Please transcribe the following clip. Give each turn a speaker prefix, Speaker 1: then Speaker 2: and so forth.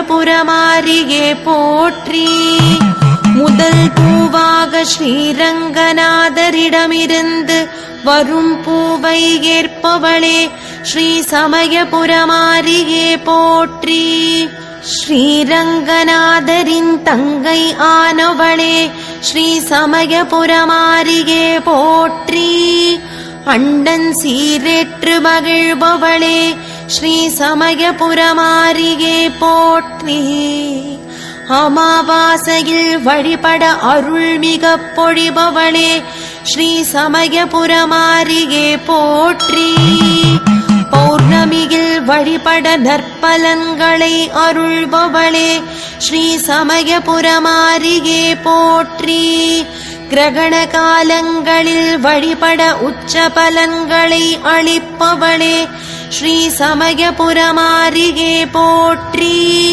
Speaker 1: புரமாரியே போற்றி. முதல் பூவாக ஸ்ரீரங்கநாதரிடமிருந்து வரும் பூவை ஏற்பவளே ஸ்ரீ சமயபுரமாரியே போற்றி. ஸ்ரீரங்கநாதரின் தங்கை ஆனவளே ஸ்ரீ சமயபுரமாரியே போற்றி. அண்டன் சீரேற்று மகிழ்பவளே ஸ்ரீ சமயபுரமாரியே போற்றி. அமாவாசையில் வழிபட அருள்மிக பொழிபவளே ஸ்ரீ சமயபுரமாரியே போற்றி. பௌர்ணமியில் வழிபட நற்பலன்களை அருள்பவளே ஸ்ரீ சமயபுரமாரியே போற்றி. கிரகண காலங்களில் வழிபட உச்ச பலன்களை அளிப்பவளே ஸ்ரீ சமயபுரமாரியே போற்றி.